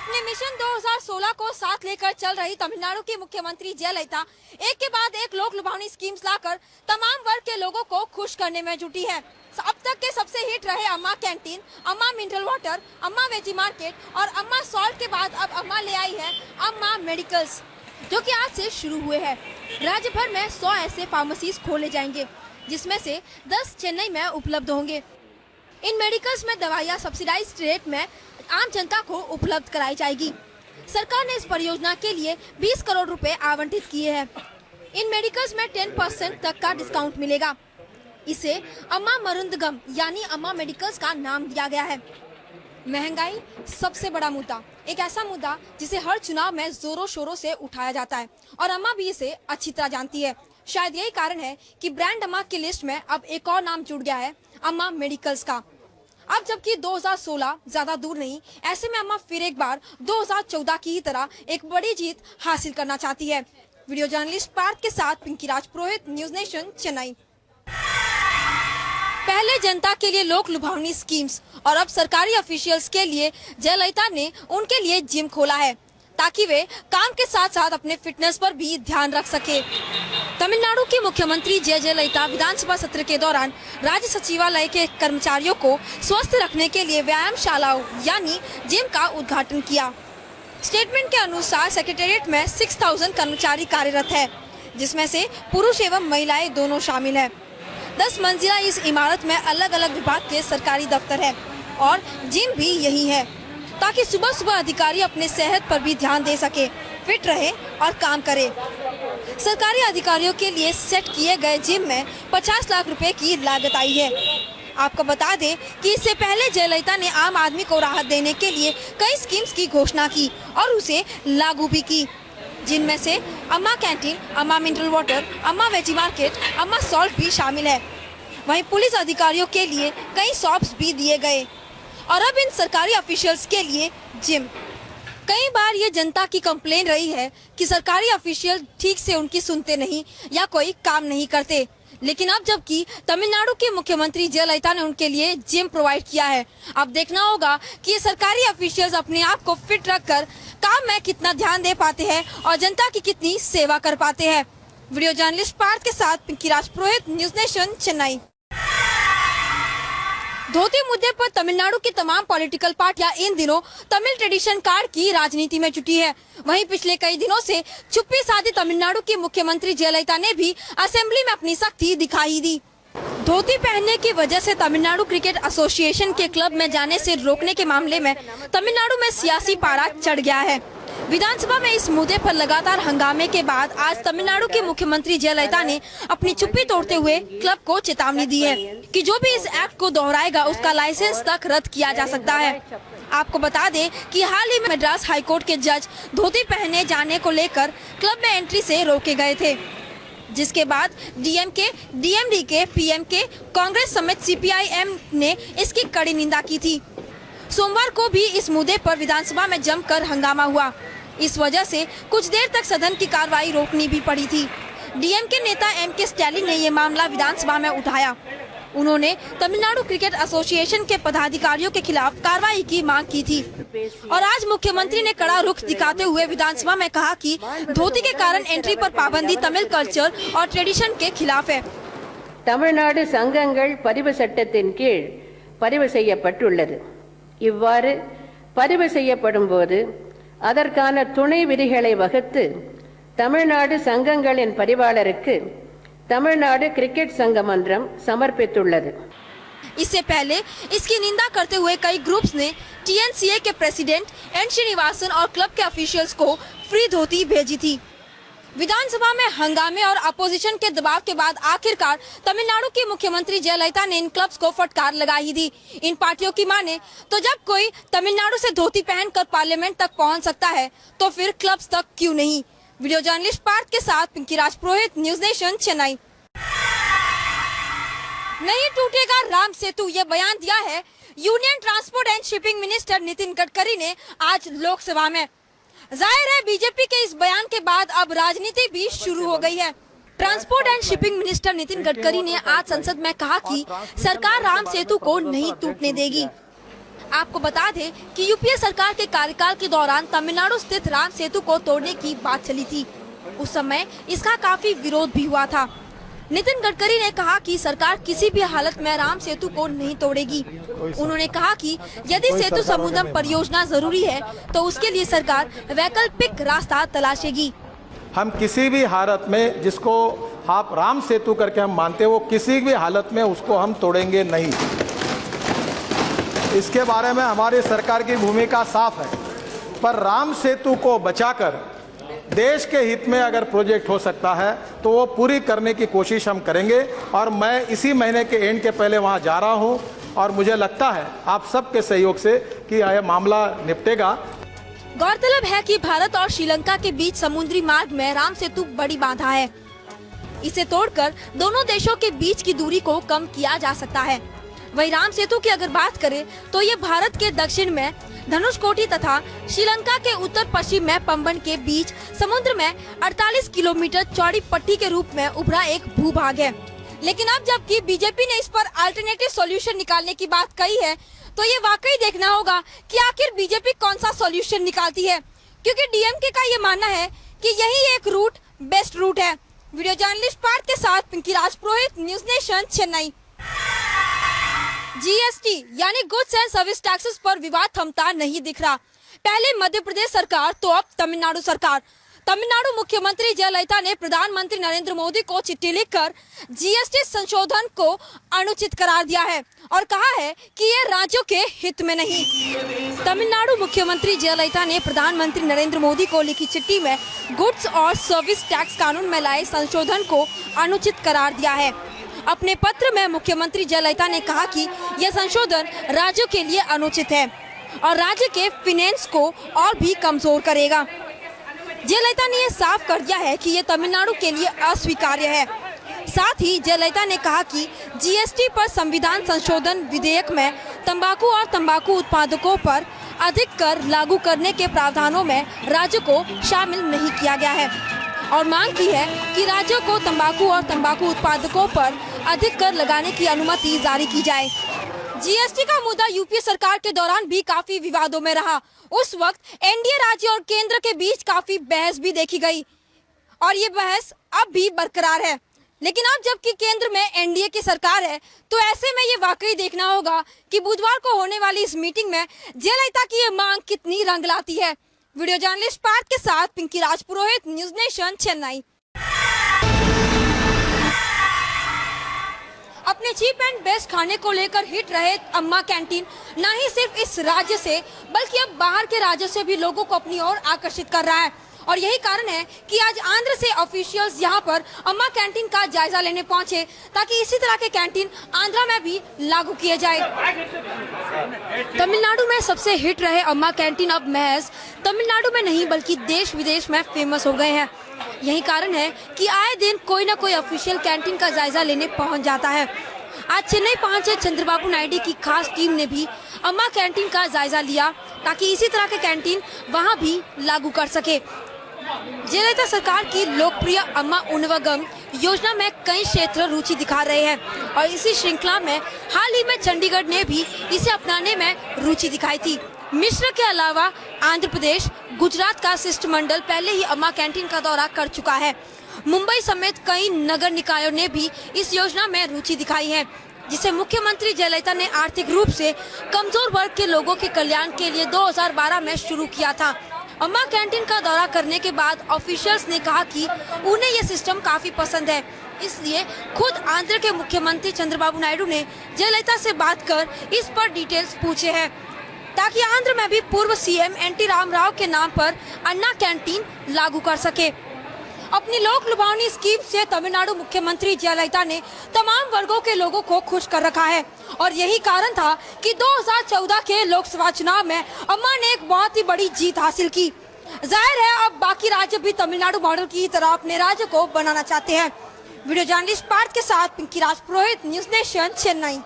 अपने मिशन 2016 को साथ लेकर चल रही तमिलनाडु की मुख्यमंत्री जयललिता एक के बाद एक लोक लुभावनी स्कीम्स लाकर तमाम वर्ग के लोगों को खुश करने में जुटी है। अब तक के सबसे हिट रहे अम्मा कैंटीन, अम्मा मिनरल वाटर, अम्मा वेजी मार्केट और अम्मा सॉल्ट के बाद अब अम्मा ले आई है अम्मा मेडिकल्स, जो कि आज से शुरू हुए हैं। राज्य भर में 100 ऐसे फार्मेसीज खोले जाएंगे, जिसमें से 10 चेन्नई में उपलब्ध होंगे। इन मेडिकल्स में दवाइयाँ सब्सिडाइज्ड रेट में आम जनता को उपलब्ध कराई जाएगी। सरकार ने इस परियोजना के लिए 20 करोड़ रुपए आवंटित किए हैं। इन मेडिकल्स में 10% तक का डिस्काउंट मिलेगा। इसे अम्मा मरुंदगम यानी अम्मा मेडिकल्स का नाम दिया गया है। महंगाई सबसे बड़ा मुद्दा, एक ऐसा मुद्दा जिसे हर चुनाव में जोरों शोरों से उठाया जाता है और अम्मा भी इसे अच्छी तरह जानती है। शायद यही कारण है कि ब्रांड अम्मा की लिस्ट में अब एक और नाम जुड़ गया है, अम्मा मेडिकल्स का। अब जबकि 2016 ज्यादा दूर नहीं, ऐसे में अम्मा फिर एक बार 2014 की ही तरह एक बड़ी जीत हासिल करना चाहती है। वीडियो जर्नलिस्ट पार्थ के साथ पिंकी राजपुरोहित, न्यूज नेशन, चेन्नई। पहले जनता के लिए लोक लुभावनी स्कीम्स और अब सरकारी ऑफिशियल्स के लिए जयललिता ने उनके लिए जिम खोला है, ताकि वे काम के साथ साथ अपने फिटनेस पर भी ध्यान रख सके। तमिलनाडु की मुख्यमंत्री जयललिता विधानसभा सत्र के दौरान राज्य सचिवालय के कर्मचारियों को स्वस्थ रखने के लिए व्यायामशालाओं यानी जिम का उद्घाटन किया। स्टेटमेंट के अनुसार सेक्रेटेरिएट में 6000 कर्मचारी कार्यरत है, जिसमें से पुरुष एवं महिलाएं दोनों शामिल है। 10 मंजिला इस इमारत में अलग अलग विभाग के सरकारी दफ्तर है और जिम भी यही है, ताकि सुबह सुबह अधिकारी अपने सेहत पर भी ध्यान दे सके, फिट रहे और काम करे। सरकारी अधिकारियों के लिए सेट किए गए जिम में 50 लाख रुपए की लागत आई है। आपको बता दें कि इससे पहले जयललिता ने आम आदमी को राहत देने के लिए कई स्कीम्स की घोषणा की और उसे लागू भी की, जिनमें से अम्मा कैंटीन, अम्मा मिनरल वाटर, अम्मा वेजी मार्केट, अम्मा सॉल्ट भी शामिल है। वहीं पुलिस अधिकारियों के लिए कई शॉप्स भी दिए गए और अब इन सरकारी ऑफिशियल्स के लिए जिम। कई बार ये जनता की कंप्लेन रही है कि सरकारी ऑफिशियल ठीक से उनकी सुनते नहीं या कोई काम नहीं करते, लेकिन अब जबकि तमिलनाडु के मुख्यमंत्री जयललिता ने उनके लिए जिम प्रोवाइड किया है, अब देखना होगा कि ये सरकारी ऑफिशियल्स अपने आप को फिट रखकर काम में कितना ध्यान दे पाते हैं और जनता की कितनी सेवा कर पाते हैं। वीडियो जर्नलिस्ट पार्थ के साथ पिंकी राजपुरोहित, न्यूज नेशन, चेन्नई। धोती मुद्दे पर तमिलनाडु की तमाम पॉलिटिकल पार्टियां इन दिनों तमिल ट्रेडिशन कार्ड की राजनीति में जुटी है। वहीं पिछले कई दिनों से चुप्पी साधी तमिलनाडु की मुख्यमंत्री जयललिता ने भी असेंबली में अपनी सख्ती दिखाई दी। धोती पहनने की वजह से तमिलनाडु क्रिकेट एसोसिएशन के क्लब में जाने से रोकने के मामले में तमिलनाडु में सियासी पारा चढ़ गया है। विधानसभा में इस मुद्दे पर लगातार हंगामे के बाद आज तमिलनाडु के मुख्यमंत्री जयललिता ने अपनी चुप्पी तोड़ते हुए क्लब को चेतावनी दी है कि जो भी इस एक्ट को दोहराएगा उसका लाइसेंस तक रद्द किया जा सकता है। आपको बता दें कि हाल ही में मद्रास हाईकोर्ट के जज धोती पहने जाने को लेकर क्लब में एंट्री से रोके गए थे, जिसके बाद डीएमके, डीएमडीके, पीएमके, कांग्रेस समेत सीपीआईएम ने इसकी कड़ी निंदा की थी। सोमवार को भी इस मुद्दे पर विधानसभा में जमकर हंगामा हुआ। इस वजह से कुछ देर तक सदन की कार्रवाई रोकनी भी पड़ी थी। डीएमके नेता एमके स्टैलिन ने ये मामला विधानसभा में उठाया। उन्होंने तमिलनाडु क्रिकेट एसोसिएशन के पदाधिकारियों के खिलाफ कार्रवाई की मांग की थी और आज मुख्यमंत्री ने कड़ा रुख दिखाते हुए विधानसभा में कहा कि धोती के कारण एंट्री पर पाबंदी तमिल कल्चर और ट्रेडिशन के खिलाफ है। तमिलनाडु संघங்கள் பதிவு சட்டத்தின் கீழ் பதிவு செய்யப்பட்டுள்ளது. இவ்வாறு பதிவு செய்யப்படும் போது அதற்கான துணை விதிகளை வகுத்து தமிழ்நாடு சங்கங்களின் பதிவாளருக்கு तमिलनाडु क्रिकेट संघ मंत्रम समर्पितुள்ளது। इससे पहले इसकी निंदा करते हुए कई ग्रुप्स ने टीएनसीए के प्रेसिडेंट एन श्रीनिवासन और क्लब के ऑफिशियल्स को फ्री धोती भेजी थी। विधानसभा में हंगामे और अपोजिशन के दबाव के बाद आखिरकार तमिलनाडु की मुख्यमंत्री जयललिता ने इन क्लब्स को फटकार लगाई दी। इन पार्टियों की माने तो जब कोई तमिलनाडु से धोती पहनकर पार्लियामेंट तक पहुंच सकता है तो फिर क्लब्स तक क्यों नहीं। वीडियो जर्नलिस्ट पार्थ के साथ पिंकी राजपुरोहित, न्यूज नेशन, चेन्नई। नहीं टूटेगा राम सेतु, ये बयान दिया है union transport and shipping minister Nitin Gadkari ने आज लोकसभा में। जाहिर है बीजेपी के इस बयान के बाद अब राजनीति भी शुरू हो गई है। Transport and shipping minister Nitin Gadkari ने आज संसद में कहा कि सरकार राम सेतु को नहीं टूटने देगी। आपको बता दें कि यूपीए सरकार के कार्यकाल के दौरान तमिलनाडु स्थित राम सेतु को तोड़ने की बात चली थी। उस समय इसका काफी विरोध भी हुआ था। नितिन गडकरी ने कहा कि सरकार किसी भी हालत में राम सेतु को नहीं तोड़ेगी। उन्होंने कहा कि यदि सेतु समुद्रम परियोजना जरूरी है तो उसके लिए सरकार वैकल्पिक रास्ता तलाशेगी। हम किसी भी हालत में जिसको आप राम सेतु करके हम मानते हैं, वो किसी भी हालत में उसको हम तोड़ेंगे नहीं। इसके बारे में हमारी सरकार की भूमिका साफ है। पर राम सेतु को बचाकर देश के हित में अगर प्रोजेक्ट हो सकता है तो वो पूरी करने की कोशिश हम करेंगे। और मैं इसी महीने के एंड के पहले वहाँ जा रहा हूँ और मुझे लगता है आप सबके सहयोग से कि यह मामला निपटेगा। गौरतलब है कि भारत और श्रीलंका के बीच समुद्री मार्ग में राम सेतु बड़ी बाधा है। इसे तोड़कर दोनों देशों के बीच की दूरी को कम किया जा सकता है। वहीं राम सेतु की अगर बात करें तो ये भारत के दक्षिण में धनुषकोटी तथा श्रीलंका के उत्तर पश्चिम में पंबन के बीच समुद्र में 48 किलोमीटर चौड़ी पट्टी के रूप में उभरा एक भूभाग है। लेकिन अब जबकि बीजेपी ने इस पर अल्टरनेटिव सॉल्यूशन निकालने की बात कही है तो ये वाकई देखना होगा कि आखिर बीजेपी कौन सा सॉल्यूशन निकालती है, क्योंकि डीएमके का ये मानना है कि यही एक रूट बेस्ट रूट है। वीडियो जर्नलिस्ट पार्थ के साथ पिंकी राजपुरोहित, न्यूज नेशन, चेन्नई। जीएसटी यानी गुड्स एंड सर्विस टैक्सेस पर विवाद थमता नहीं दिख रहा। पहले मध्य प्रदेश सरकार तो अब तमिलनाडु सरकार। तमिलनाडु मुख्यमंत्री जयललिता ने प्रधानमंत्री नरेंद्र मोदी को चिट्ठी लिखकर जीएसटी संशोधन को अनुचित करार दिया है और कहा है कि ये राज्यों के हित में नहीं। तमिलनाडु मुख्यमंत्री जयललिता ने प्रधानमंत्री नरेंद्र मोदी को लिखी चिट्ठी में गुड्स और सर्विस टैक्स कानून में लाए संशोधन को अनुचित करार दिया है। अपने पत्र में मुख्यमंत्री जयललिता ने कहा कि यह संशोधन राज्यों के लिए अनुचित है और राज्य के फाइनेंस को और भी कमजोर करेगा। जयललिता ने यह साफ कर दिया है कि यह तमिलनाडु के लिए अस्वीकार्य है। साथ ही जयललिता ने कहा कि जीएसटी पर संविधान संशोधन विधेयक में तंबाकू और तंबाकू उत्पादकों पर अधिक कर लागू करने के प्रावधानों में राज्यों को शामिल नहीं किया गया है और मांग की है कि राज्यों को तंबाकू और तंबाकू उत्पादकों पर अधिक कर लगाने की अनुमति जारी की जाए। जीएसटी का मुद्दा यूपीए सरकार के दौरान भी काफी विवादों में रहा। उस वक्त एनडीए राज्य और केंद्र के बीच काफी बहस भी देखी गई और ये बहस अब भी बरकरार है। लेकिन अब जबकि केंद्र में एनडीए की सरकार है तो ऐसे में ये वाकई देखना होगा कि बुधवार को होने वाली इस मीटिंग में जयललिता की ये मांग कितनी रंग लाती है। वीडियो जर्नलिस्ट पार्थ के साथ पिंकी राजपुरोहित, न्यूज नेशन, चेन्नई। अपने चीप एंड बेस्ट खाने को लेकर हिट रहे अम्मा कैंटीन न ही सिर्फ इस राज्य से बल्कि अब बाहर के राज्यों से भी लोगों को अपनी ओर आकर्षित कर रहा है और यही कारण है कि आज आंध्र से ऑफिशियल्स यहां पर अम्मा कैंटीन का जायजा लेने पहुंचे ताकि इसी तरह के कैंटीन आंध्र में भी लागू किए जाए। तमिलनाडु में सबसे हिट रहे अम्मा कैंटीन अब महज तमिलनाडु में नहीं बल्कि देश विदेश में फेमस हो गए हैं। यही कारण है कि आए दिन कोई न कोई ऑफिशियल कैंटीन का जायजा लेने पहुंच जाता है। आज चेन्नई पहुंचे चंद्रबाबू नायडू की खास टीम ने भी अम्मा कैंटीन का जायजा लिया ताकि इसी तरह के कैंटीन वहां भी लागू कर सके। जयललिता सरकार की लोकप्रिय अम्मा उणवगम योजना में कई क्षेत्र रुचि दिखा रहे हैं और इसी श्रृंखला में हाल ही में चंडीगढ़ ने भी इसे अपनाने में रुचि दिखाई थी। मिश्र के अलावा आंध्र प्रदेश, गुजरात का शिष्टमंडल पहले ही अम्मा कैंटीन का दौरा कर चुका है। मुंबई समेत कई नगर निकायों ने भी इस योजना में रुचि दिखाई है, जिसे मुख्यमंत्री जयललिता ने आर्थिक रूप से कमजोर वर्ग के लोगों के कल्याण के लिए 2012 में शुरू किया था। अम्मा कैंटीन का दौरा करने के बाद ऑफिशियल्स ने कहा कि उन्हें यह सिस्टम काफी पसंद है, इसलिए खुद आंध्र के मुख्यमंत्री चंद्रबाबू नायडू ने जयललिता से बात कर इस पर डिटेल्स पूछे हैं ताकि आंध्र में भी पूर्व सीएम एनटी रामाराव के नाम पर अन्ना कैंटीन लागू कर सके। अपनी लोक लुभावनी स्कीम से तमिलनाडु मुख्यमंत्री जयललिता ने तमाम वर्गों के लोगों को खुश कर रखा है और यही कारण था कि 2014 के लोकसभा चुनाव में अम्मा ने एक बहुत ही बड़ी जीत हासिल की। जाहिर है अब बाकी राज्य भी तमिलनाडु मॉडल की तरह अपने राज्य को बनाना चाहते हैं। वीडियो जर्नलिस्ट पार्थ के साथ पिंकी राजपुरोहित, न्यूज नेशन, चेन्नई।